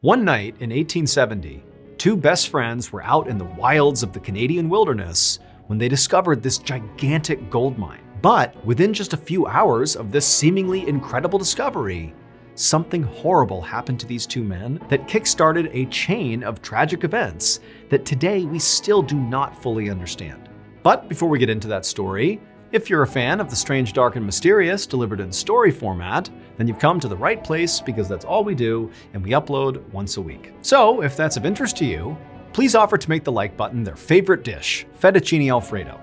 One night in 1870, two best friends were out in the wilds of the Canadian wilderness when they discovered this gigantic gold mine. But within just a few hours of this seemingly incredible discovery, something horrible happened to these two men that kickstarted a chain of tragic events that today we still do not fully understand. But before we get into that story, if you're a fan of the strange, dark, and mysterious delivered in story format, then you've come to the right place because that's all we do, and we upload once a week. So if that's of interest to you, please offer to make the like button their favorite dish, fettuccine Alfredo.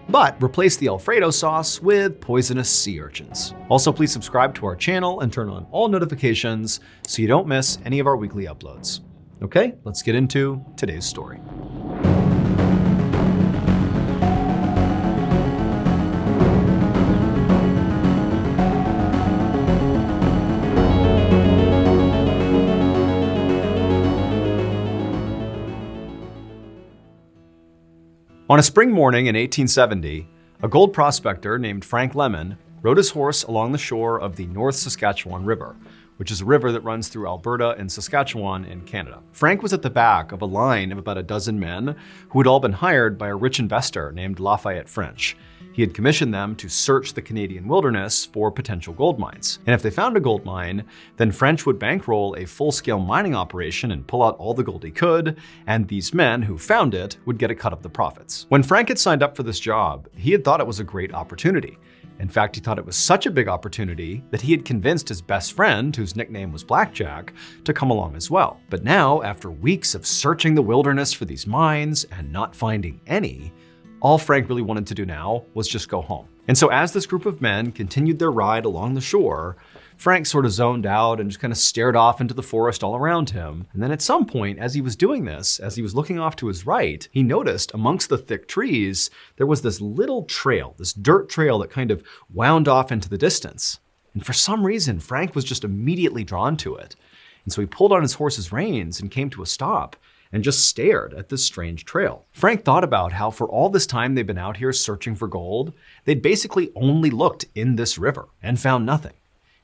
But replace the Alfredo sauce with poisonous sea urchins. Also, please subscribe to our channel and turn on all notifications so you don't miss any of our weekly uploads. Okay, let's get into today's story. On a spring morning in 1870, a gold prospector named Frank Lemon rode his horse along the shore of the North Saskatchewan River, which is a river that runs through Alberta and Saskatchewan in Canada. Frank was at the back of a line of about a dozen men who had all been hired by a rich investor named Lafayette French. He had commissioned them to search the Canadian wilderness for potential gold mines. And if they found a gold mine, then French would bankroll a full-scale mining operation and pull out all the gold he could, and these men who found it would get a cut of the profits. When Frank had signed up for this job, he had thought it was a great opportunity. In fact, he thought it was such a big opportunity that he had convinced his best friend, whose nickname was Blackjack, to come along as well. But now, after weeks of searching the wilderness for these mines and not finding any, all Frank really wanted to do now was just go home. And so as this group of men continued their ride along the shore, Frank sort of zoned out and just kind of stared off into the forest all around him. And then at some point, as he was doing this, as he was looking off to his right, he noticed amongst the thick trees, there was this little trail, this dirt trail that kind of wound off into the distance. And for some reason, Frank was just immediately drawn to it. And so he pulled on his horse's reins and came to a stop and just stared at this strange trail. Frank thought about how for all this time they'd been out here searching for gold, they'd basically only looked in this river and found nothing.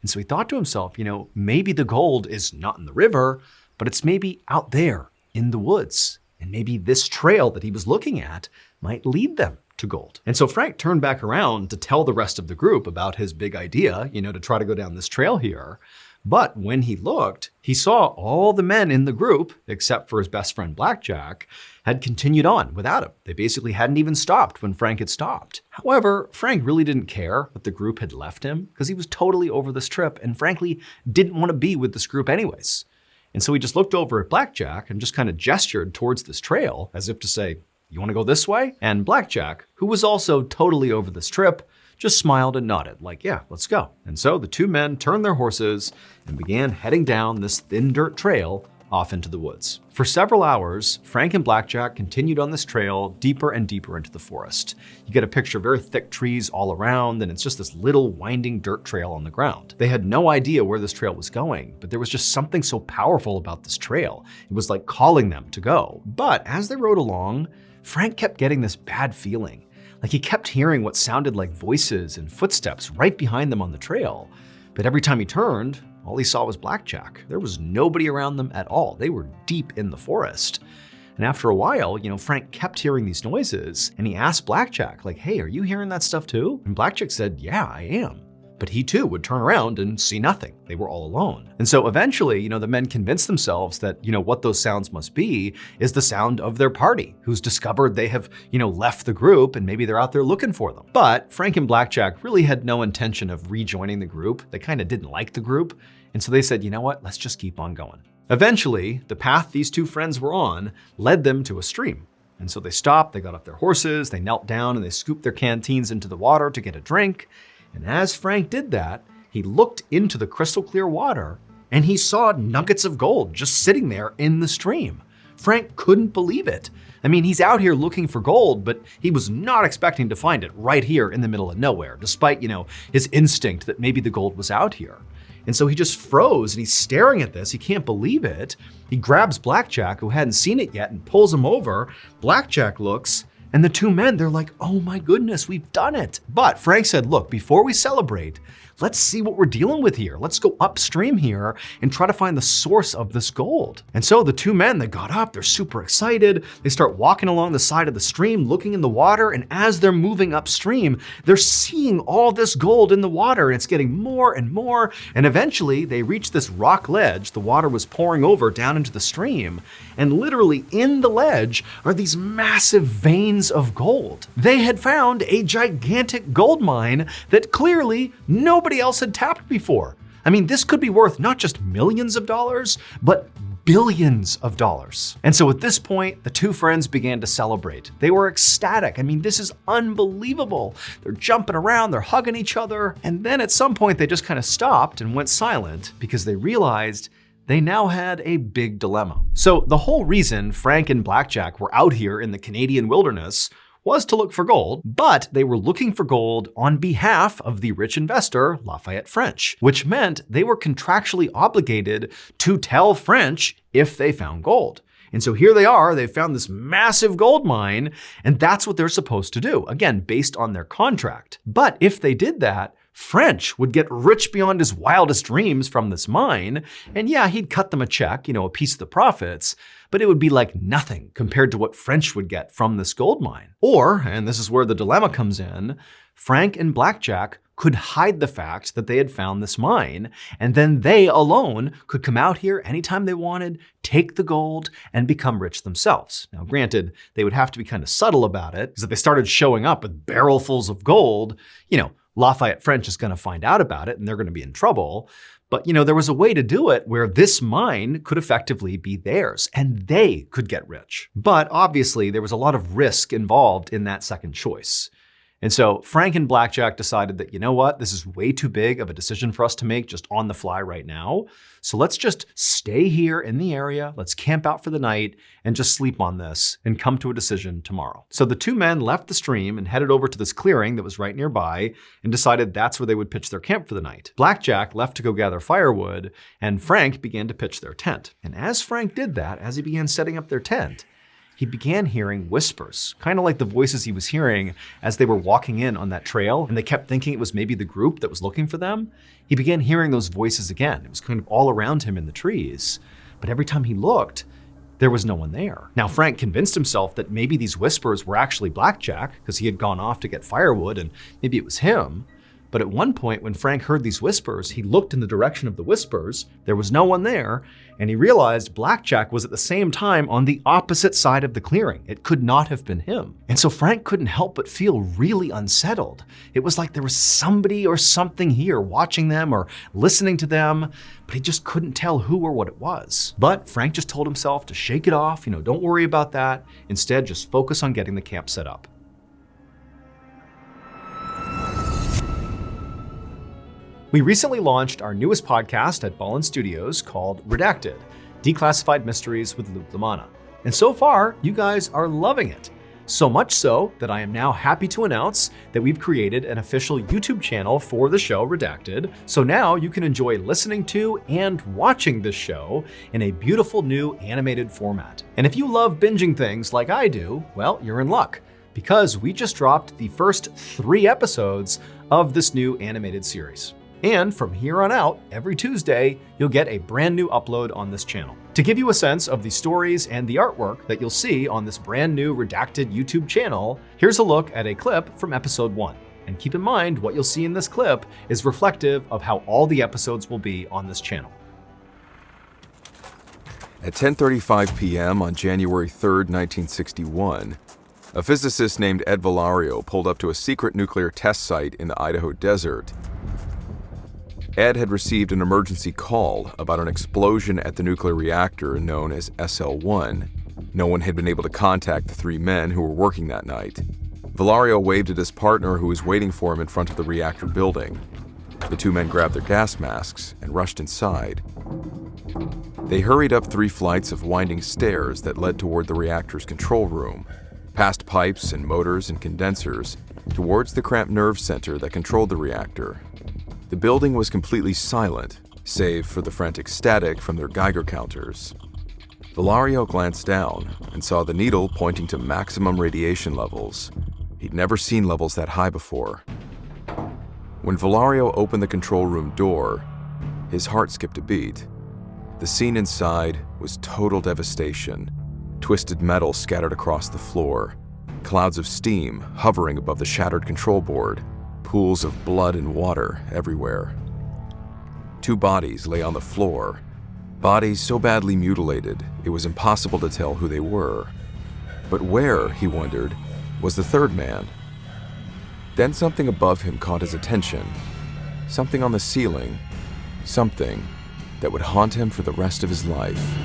And so he thought to himself, maybe the gold is not in the river, but it's maybe out there in the woods. And maybe this trail that he was looking at might lead them to gold. And so Frank turned back around to tell the rest of the group about his big idea, to try to go down this trail here. But when he looked, he saw all the men in the group, except for his best friend Blackjack, had continued on without him. They basically hadn't even stopped when Frank had stopped. However, Frank really didn't care that the group had left him because he was totally over this trip and frankly didn't want to be with this group anyways. And so he just looked over at Blackjack and just kind of gestured towards this trail as if to say, "You want to go this way?" And Blackjack, who was also totally over this trip, just smiled and nodded, like, "Yeah, let's go." And so the two men turned their horses and began heading down this thin dirt trail off into the woods. For several hours, Frank and Blackjack continued on this trail deeper and deeper into the forest. You get a picture of very thick trees all around, and it's just this little winding dirt trail on the ground. They had no idea where this trail was going, but there was just something so powerful about this trail. It was like calling them to go. But as they rode along, Frank kept getting this bad feeling. Like he kept hearing what sounded like voices and footsteps right behind them on the trail. But every time he turned, all he saw was Blackjack. There was nobody around them at all. They were deep in the forest. And after a while, Frank kept hearing these noises and he asked Blackjack, like, "Hey, are you hearing that stuff too?" And Blackjack said, "Yeah, I am." But he too would turn around and see nothing. They were all alone. And so eventually, the men convinced themselves that, what those sounds must be is the sound of their party, who's discovered they have, left the group and maybe they're out there looking for them. But Frank and Blackjack really had no intention of rejoining the group. They kind of didn't like the group. And so they said, "You know what, let's just keep on going." Eventually, the path these two friends were on led them to a stream. And so they stopped, they got off their horses, they knelt down and they scooped their canteens into the water to get a drink. And as Frank did that, he looked into the crystal clear water and he saw nuggets of gold just sitting there in the stream. Frank couldn't believe it. I mean, he's out here looking for gold, but he was not expecting to find it right here in the middle of nowhere, despite, his instinct that maybe the gold was out here. And so he just froze and he's staring at this. He can't believe it. He grabs Blackjack, who hadn't seen it yet, and pulls him over. Blackjack looks, and the two men, they're like, "Oh my goodness, we've done it." But Frank said, "Look, before we celebrate, let's see what we're dealing with here. Let's go upstream here and try to find the source of this gold. And so the two men, they got up, they're super excited. They start walking along the side of the stream, looking in the water, and as they're moving upstream, they're seeing all this gold in the water, and it's getting more and more, and eventually they reach this rock ledge. The water was pouring over down into the stream, and literally in the ledge are these massive veins of gold. They had found a gigantic gold mine that clearly nobody else had tapped before. I mean, this could be worth not just millions of dollars, but billions of dollars. And so at this point, the two friends began to celebrate. They were ecstatic. I mean, this is unbelievable. They're jumping around, they're hugging each other. And then at some point, they just kind of stopped and went silent because they realized they now had a big dilemma. So the whole reason Frank and Blackjack were out here in the Canadian wilderness was to look for gold, but they were looking for gold on behalf of the rich investor, Lafayette French, which meant they were contractually obligated to tell French if they found gold. And so here they are, they found this massive gold mine, and that's what they're supposed to do, again, based on their contract. But if they did that, French would get rich beyond his wildest dreams from this mine, and yeah, he'd cut them a check, a piece of the profits, but it would be like nothing compared to what French would get from this gold mine. Or, and this is where the dilemma comes in, Frank and Blackjack could hide the fact that they had found this mine, and then they alone could come out here anytime they wanted, take the gold, and become rich themselves. Now, granted, they would have to be kind of subtle about it, because if they started showing up with barrelfuls of gold, Lafayette French is going to find out about it and they're going to be in trouble. But there was a way to do it where this mine could effectively be theirs and they could get rich. But obviously there was a lot of risk involved in that second choice. And so Frank and Blackjack decided that, this is way too big of a decision for us to make just on the fly right now. So let's just stay here in the area, let's camp out for the night and just sleep on this and come to a decision tomorrow. So the two men left the stream and headed over to this clearing that was right nearby and decided that's where they would pitch their camp for the night. Blackjack left to go gather firewood and Frank began to pitch their tent. And as Frank did that, as he began setting up their tent, he began hearing whispers, kind of like the voices he was hearing as they were walking in on that trail, and they kept thinking it was maybe the group that was looking for them. He began hearing those voices again. It was kind of all around him in the trees, but every time he looked, there was no one there. Now, Frank convinced himself that maybe these whispers were actually Blackjack, because he had gone off to get firewood, and maybe it was him. But at one point, when Frank heard these whispers, he looked in the direction of the whispers. There was no one there, and he realized Blackjack was at the same time on the opposite side of the clearing. It could not have been him. And so Frank couldn't help but feel really unsettled. It was like there was somebody or something here watching them or listening to them, but he just couldn't tell who or what it was. But Frank just told himself to shake it off, don't worry about that. Instead, just focus on getting the camp set up. We recently launched our newest podcast at Ballin Studios called Redacted, Declassified Mysteries with Luke Lamanna. And so far, you guys are loving it. So much so that I am now happy to announce that we've created an official YouTube channel for the show Redacted. So now you can enjoy listening to and watching this show in a beautiful new animated format. And if you love binging things like I do, well, you're in luck, because we just dropped the first 3 episodes of this new animated series. And from here on out, every Tuesday, you'll get a brand new upload on this channel. To give you a sense of the stories and the artwork that you'll see on this brand new Redacted YouTube channel, here's a look at a clip from episode 1. And keep in mind, what you'll see in this clip is reflective of how all the episodes will be on this channel. At 10:35 p.m. on January 3rd, 1961, a physicist named Ed Valario pulled up to a secret nuclear test site in the Idaho desert. Ed had received an emergency call about an explosion at the nuclear reactor known as SL-1. No one had been able to contact the 3 men who were working that night. Valario waved at his partner who was waiting for him in front of the reactor building. The 2 men grabbed their gas masks and rushed inside. They hurried up 3 flights of winding stairs that led toward the reactor's control room, past pipes and motors and condensers, towards the cramped nerve center that controlled the reactor. The building was completely silent, save for the frantic static from their Geiger counters. Valario glanced down and saw the needle pointing to maximum radiation levels. He'd never seen levels that high before. When Valario opened the control room door, his heart skipped a beat. The scene inside was total devastation. Twisted metal scattered across the floor, clouds of steam hovering above the shattered control board, pools of blood and water everywhere. 2 bodies lay on the floor, bodies so badly mutilated it was impossible to tell who they were. But where, he wondered, was the third man? Then something above him caught his attention. Something on the ceiling. Something that would haunt him for the rest of his life.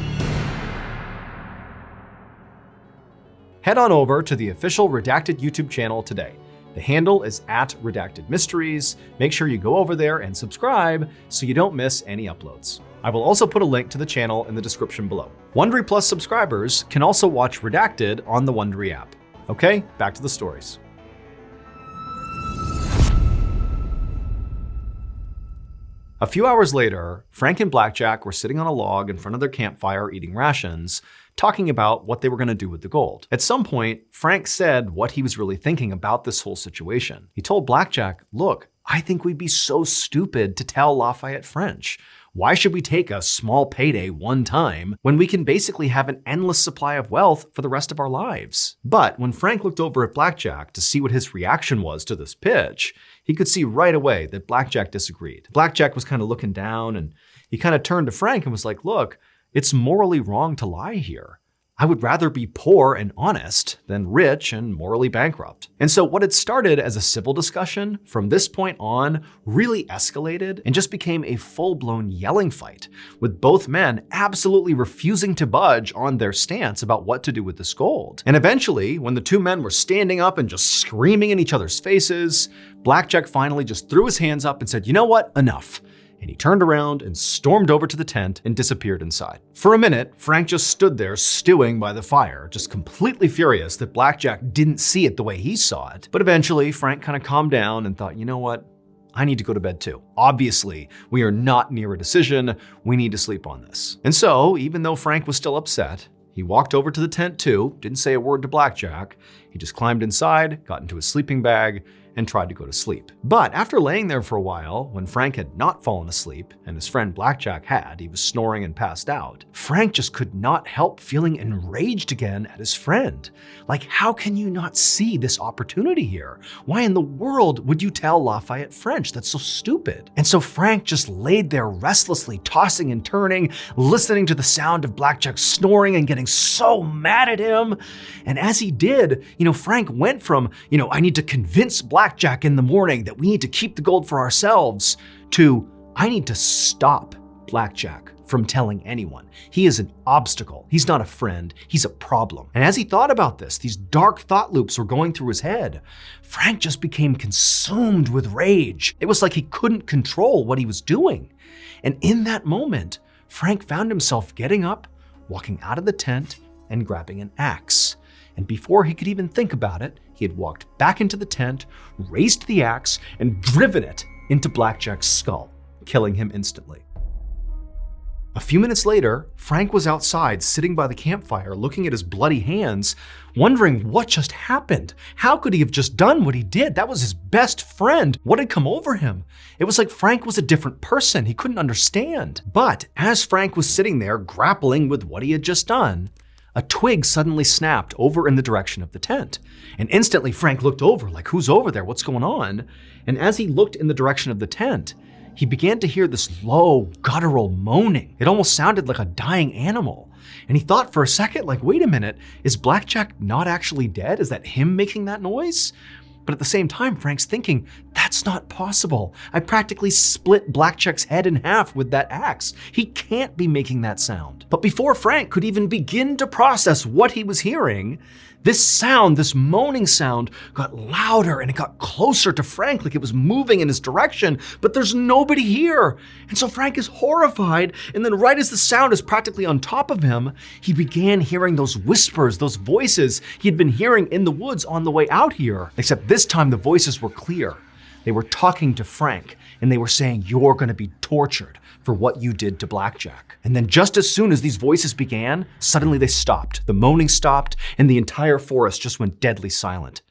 Head on over to the official Redacted YouTube channel today. The handle is @RedactedMysteries. Make sure you go over there and subscribe so you don't miss any uploads. I will also put a link to the channel in the description below. Wondery Plus subscribers can also watch Redacted on the Wondery app. Okay, back to the stories. A few hours later, Frank and Blackjack were sitting on a log in front of their campfire eating rations, talking about what they were going to do with the gold. At some point, Frank said what he was really thinking about this whole situation. He told Blackjack, "Look, I think we'd be so stupid to tell Lafayette French. Why should we take a small payday one time when we can basically have an endless supply of wealth for the rest of our lives?" But when Frank looked over at Blackjack to see what his reaction was to this pitch, he could see right away that Blackjack disagreed. Blackjack was kind of looking down, and he kind of turned to Frank and was like, "Look, it's morally wrong to lie here. I would rather be poor and honest than rich and morally bankrupt." And so what had started as a civil discussion from this point on really escalated and just became a full-blown yelling fight, with both men absolutely refusing to budge on their stance about what to do with this gold. And eventually, when the 2 men were standing up and just screaming in each other's faces, Blackjack finally just threw his hands up and said, "You know what? Enough." And he turned around and stormed over to the tent and disappeared inside. For a minute, Frank just stood there stewing by the fire, just completely furious that Blackjack didn't see it the way he saw it. But eventually, Frank kind of calmed down and thought, you know what? I need to go to bed too. Obviously, we are not near a decision. We need to sleep on this. And so, even though Frank was still upset, he walked over to the tent too, didn't say a word to Blackjack. He just climbed inside, got into his sleeping bag, and tried to go to sleep. But after laying there for a while, when Frank had not fallen asleep, and his friend Blackjack had, he was snoring and passed out, Frank just could not help feeling enraged again at his friend. Like, how can you not see this opportunity here? Why in the world would you tell Lafayette French? That's so stupid. And so Frank just laid there restlessly, tossing and turning, listening to the sound of Blackjack snoring and getting so mad at him. And as he did, Frank went from, I need to convince Blackjack in the morning that we need to keep the gold for ourselves, to I need to stop Blackjack from telling anyone. He is an obstacle. He's not a friend. He's a problem. And as he thought about this, these dark thought loops were going through his head. Frank just became consumed with rage. It was like he couldn't control what he was doing. And in that moment, Frank found himself getting up, walking out of the tent, and grabbing an axe. And before he could even think about it, he had walked back into the tent, raised the axe, and driven it into Blackjack's skull, killing him instantly. A few minutes later, Frank was outside sitting by the campfire looking at his bloody hands, wondering what just happened. How could he have just done what he did? That was his best friend. What had come over him? It was like Frank was a different person. He couldn't understand. But as Frank was sitting there grappling with what he had just done, a twig suddenly snapped over in the direction of the tent. And instantly Frank looked over, like, who's over there? What's going on? And as he looked in the direction of the tent, he began to hear this low, guttural moaning. It almost sounded like a dying animal. And he thought for a second, like, wait a minute, is Blackjack not actually dead? Is that him making that noise? But at the same time, Frank's thinking, that's not possible. I practically split Blackjack's head in half with that axe. He can't be making that sound. But before Frank could even begin to process what he was hearing, this sound, this moaning sound, got louder and it got closer to Frank, like it was moving in his direction, but there's nobody here. And so Frank is horrified, and then right as the sound is practically on top of him, he began hearing those whispers, those voices he had been hearing in the woods on the way out here. Except this time the voices were clear. They were talking to Frank, and they were saying, "You're gonna be tortured for what you did to Blackjack." And then just as soon as these voices began, suddenly they stopped. The moaning stopped, and the entire forest just went deadly silent.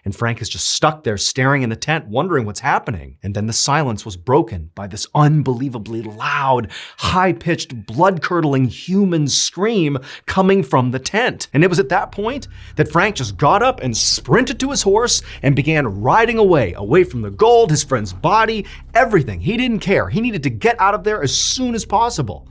And Frank is just stuck there staring in the tent, wondering what's happening. And then the silence was broken by this unbelievably loud, high-pitched, blood-curdling human scream coming from the tent. And it was at that point that Frank just got up and sprinted to his horse and began riding away from the gold, his friend's body, everything. He didn't care. He needed to get out of there as soon as possible.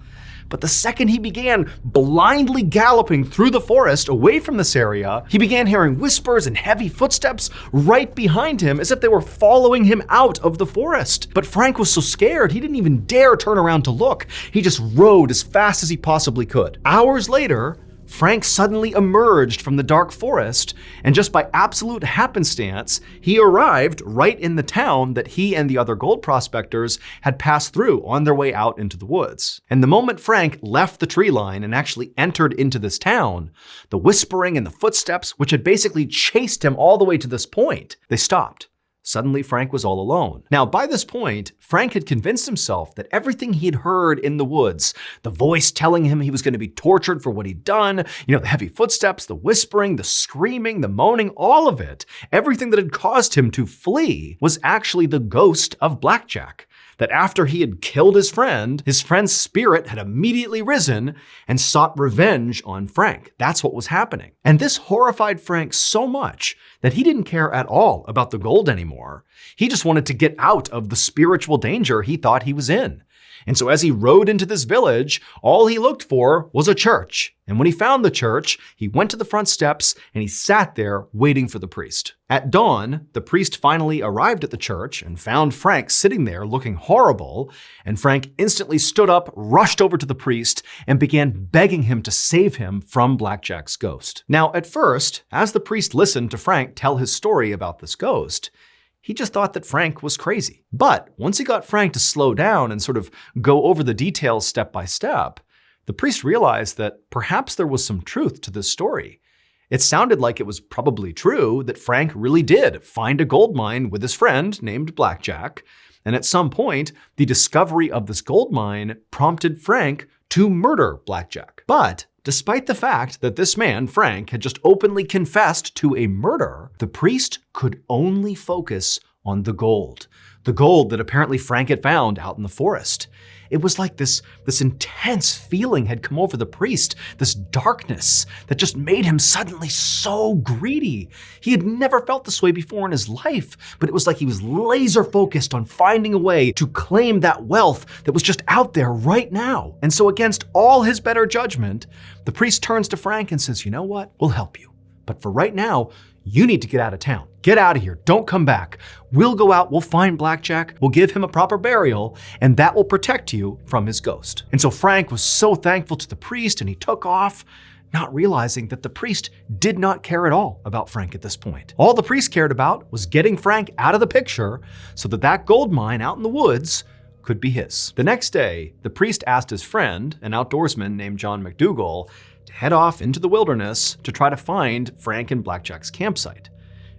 But the second he began blindly galloping through the forest away from this area, he began hearing whispers and heavy footsteps right behind him as if they were following him out of the forest. But Frank was so scared, he didn't even dare turn around to look. He just rode as fast as he possibly could. Hours later, Frank suddenly emerged from the dark forest, and just by absolute happenstance, he arrived right in the town that he and the other gold prospectors had passed through on their way out into the woods. And the moment Frank left the tree line and actually entered into this town, the whispering and the footsteps, which had basically chased him all the way to this point, they stopped. Suddenly, Frank was all alone. Now, by this point, Frank had convinced himself that everything he had heard in the woods, the voice telling him he was going to be tortured for what he'd done, the heavy footsteps, the whispering, the screaming, the moaning, all of it, everything that had caused him to flee was actually the ghost of Blackjack. That after he had killed his friend's spirit had immediately risen and sought revenge on Frank. That's what was happening. And this horrified Frank so much that he didn't care at all about the gold anymore. He just wanted to get out of the spiritual danger he thought he was in. And so as he rode into this village, all he looked for was a church. And when he found the church, he went to the front steps and he sat there waiting for the priest. At dawn, the priest finally arrived at the church and found Frank sitting there looking horrible. And Frank instantly stood up, rushed over to the priest, and began begging him to save him from Blackjack's ghost. Now, at first, as the priest listened to Frank tell his story about this ghost, he just thought that Frank was crazy. But once he got Frank to slow down and sort of go over the details step by step, the priest realized that perhaps there was some truth to this story. It sounded like it was probably true that Frank really did find a gold mine with his friend named Blackjack, and at some point, the discovery of this gold mine prompted Frank to murder Blackjack. But despite the fact that this man, Frank, had just openly confessed to a murder, the priest could only focus on the gold that apparently Frank had found out in the forest. It was like this intense feeling had come over the priest, this darkness that just made him suddenly so greedy. He had never felt this way before in his life, but it was like he was laser focused on finding a way to claim that wealth that was just out there right now. And so against all his better judgment, the priest turns to Frank and says, "You know what? We'll help you. But for right now, you need to get out of town. Get out of here. Don't come back. We'll go out, we'll find Blackjack, we'll give him a proper burial, and that will protect you from his ghost." And so Frank was so thankful to the priest and he took off, not realizing that the priest did not care at all about Frank at this point. All the priest cared about was getting Frank out of the picture so that gold mine out in the woods could be his. The next day, the priest asked his friend, an outdoorsman named John McDougall, to head off into the wilderness to try to find Frank and Blackjack's campsite.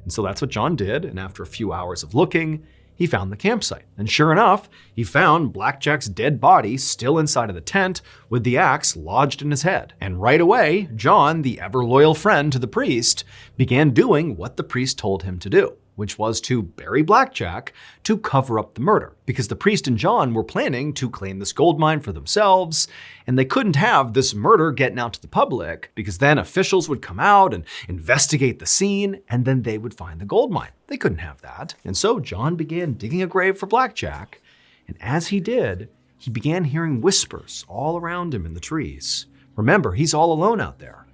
And so that's what John did, and after a few hours of looking, he found the campsite. And sure enough, he found Blackjack's dead body still inside of the tent with the axe lodged in his head. And right away, John, the ever-loyal friend to the priest, began doing what the priest told him to do, which was to bury Blackjack to cover up the murder. Because the priest and John were planning to claim this gold mine for themselves, and they couldn't have this murder getting out to the public, because then officials would come out and investigate the scene, and then they would find the gold mine. They couldn't have that. And so John began digging a grave for Blackjack, and as he did, he began hearing whispers all around him in the trees. Remember, he's all alone out there.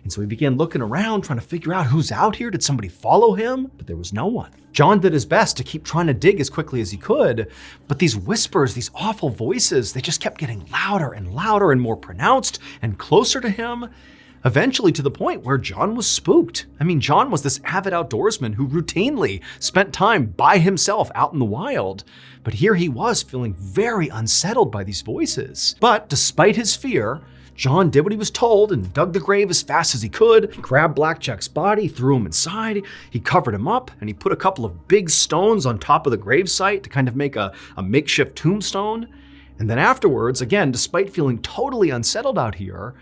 And so he began looking around, trying to figure out who's out here. Did somebody follow him? But there was no one. John did his best to keep trying to dig as quickly as he could, but these whispers, these awful voices, they just kept getting louder and louder and more pronounced and closer to him, eventually to the point where John was spooked. I mean, John was this avid outdoorsman who routinely spent time by himself out in the wild, but here he was feeling very unsettled by these voices. But despite his fear, John did what he was told and dug the grave as fast as he could. He grabbed Blackjack's body, threw him inside, he covered him up, and he put a couple of big stones on top of the gravesite to kind of make a makeshift tombstone. And then afterwards, again, despite feeling totally unsettled out here,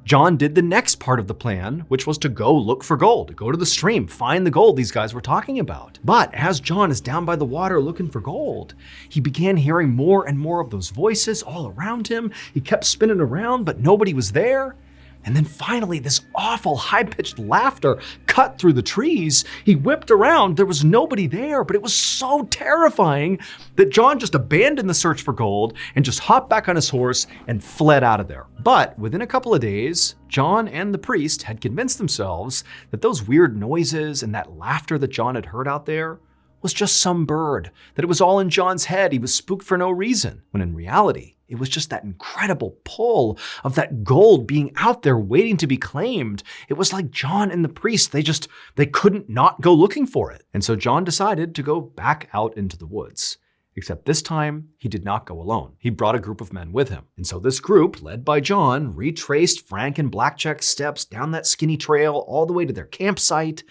John did the next part of the plan, which was to go look for gold, go to the stream, find the gold these guys were talking about. But as John is down by the water looking for gold, he began hearing more and more of those voices all around him. He kept spinning around, but nobody was there. And then finally, this awful high-pitched laughter cut through the trees. He whipped around, there was nobody there, but it was so terrifying that John just abandoned the search for gold and just hopped back on his horse and fled out of there. But within a couple of days, John and the priest had convinced themselves that those weird noises and that laughter that John had heard out there was just some bird, that it was all in John's head, he was spooked for no reason, when in reality, it was just that incredible pull of that gold being out there waiting to be claimed. It was like John and the priest, they couldn't not go looking for it. And so John decided to go back out into the woods. Except this time, he did not go alone. He brought a group of men with him. And so this group, led by John, retraced Frank and Blackjack's steps down that skinny trail all the way to their campsite.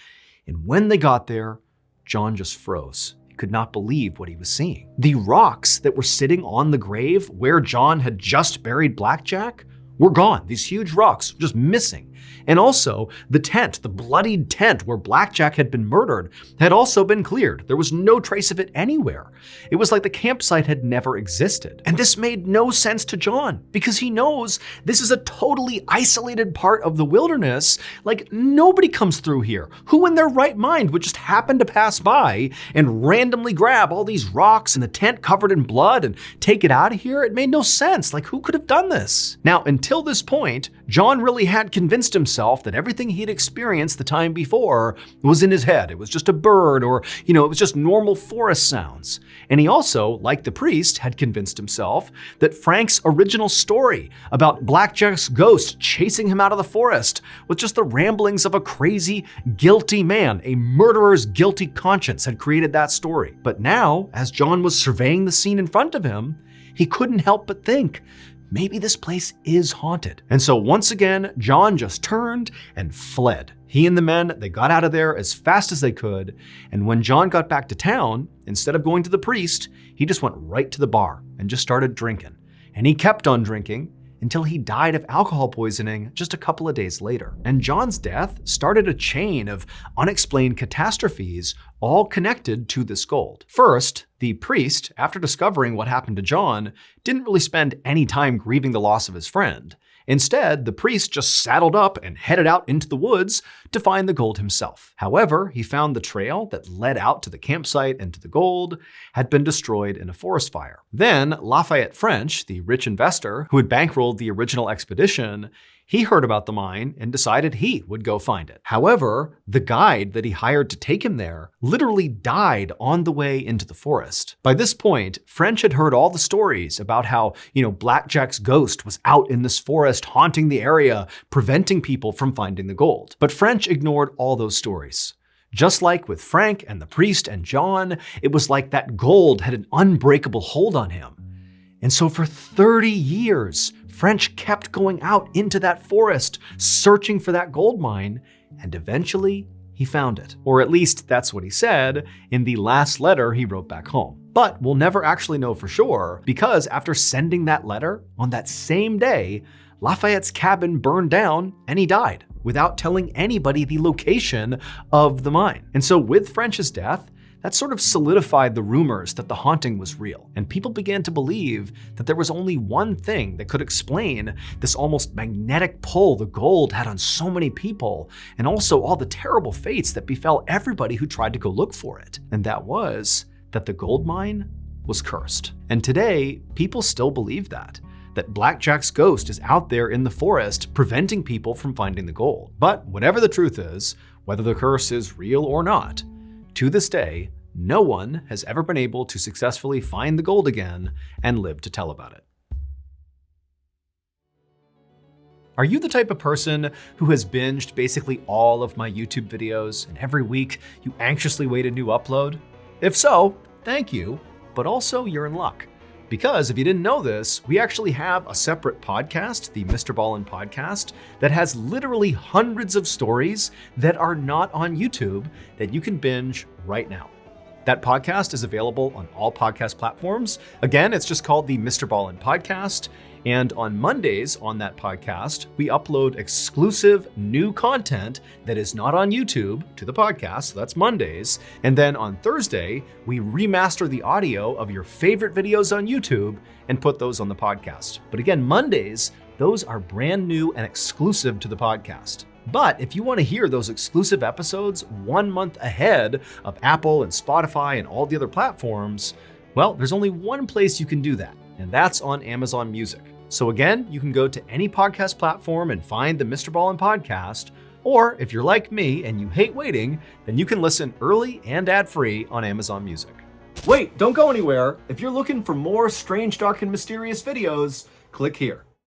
And when they got there, John just froze. He could not believe what he was seeing. The rocks that were sitting on the grave where John had just buried Blackjack were gone. These huge rocks just missing. And also, the tent, the bloodied tent where Blackjack had been murdered, had also been cleared. There was no trace of it anywhere. It was like the campsite had never existed. And this made no sense to John, because he knows this is a totally isolated part of the wilderness. Like, nobody comes through here. Who in their right mind would just happen to pass by and randomly grab all these rocks and the tent covered in blood and take it out of here? It made no sense. Like, who could have done this? Now, until this point, John really had convinced himself that everything he'd experienced the time before was in his head. It was just a bird, or, it was just normal forest sounds. And he also, like the priest, had convinced himself that Frank's original story about Blackjack's ghost chasing him out of the forest was just the ramblings of a crazy, guilty man. A murderer's guilty conscience had created that story. But now, as John was surveying the scene in front of him, he couldn't help but think, maybe this place is haunted. And so once again, John just turned and fled. He and the men, they got out of there as fast as they could. And when John got back to town, instead of going to the priest, he just went right to the bar and just started drinking. And he kept on drinking until he died of alcohol poisoning just a couple of days later. And John's death started a chain of unexplained catastrophes, all connected to this gold. First, the priest, after discovering what happened to John, didn't really spend any time grieving the loss of his friend. Instead, the priest just saddled up and headed out into the woods to find the gold himself. However, he found the trail that led out to the campsite and to the gold had been destroyed in a forest fire. Then, Lafayette French, the rich investor who had bankrolled the original expedition, he heard about the mine and decided he would go find it. However, the guide that he hired to take him there literally died on the way into the forest. By this point, French had heard all the stories about how, Blackjack's ghost was out in this forest haunting the area, preventing people from finding the gold. But French ignored all those stories. Just like with Frank and the priest and John, it was like that gold had an unbreakable hold on him. And so for 30 years, French kept going out into that forest, searching for that gold mine, and eventually he found it. Or at least that's what he said in the last letter he wrote back home. But we'll never actually know for sure, because after sending that letter on that same day, Lafayette's cabin burned down and he died without telling anybody the location of the mine. And so with French's death, that sort of solidified the rumors that the haunting was real, and people began to believe that there was only one thing that could explain this almost magnetic pull the gold had on so many people, and also all the terrible fates that befell everybody who tried to go look for it. And that was that the gold mine was cursed. And today, people still believe that Blackjack's ghost is out there in the forest preventing people from finding the gold. But whatever the truth is, whether the curse is real or not, to this day, no one has ever been able to successfully find the gold again and live to tell about it. Are you the type of person who has binged basically all of my YouTube videos and every week you anxiously wait a new upload? If so, thank you, but also you're in luck. Because if you didn't know this, we actually have a separate podcast, the Mr. Ballin Podcast, that has literally hundreds of stories that are not on YouTube that you can binge right now. That podcast is available on all podcast platforms. Again, it's just called the Mr. Ballin Podcast. And on Mondays on that podcast, we upload exclusive new content that is not on YouTube to the podcast. So that's Mondays. And then on Thursday, we remaster the audio of your favorite videos on YouTube and put those on the podcast. But again, Mondays, those are brand new and exclusive to the podcast. But if you want to hear those exclusive episodes 1 month ahead of Apple and Spotify and all the other platforms, well, there's only one place you can do that, and that's on Amazon Music. So again, you can go to any podcast platform and find the Mr. Ballin Podcast, or if you're like me and you hate waiting, then you can listen early and ad-free on Amazon Music. Wait, don't go anywhere. If you're looking for more strange, dark, and mysterious videos, click here.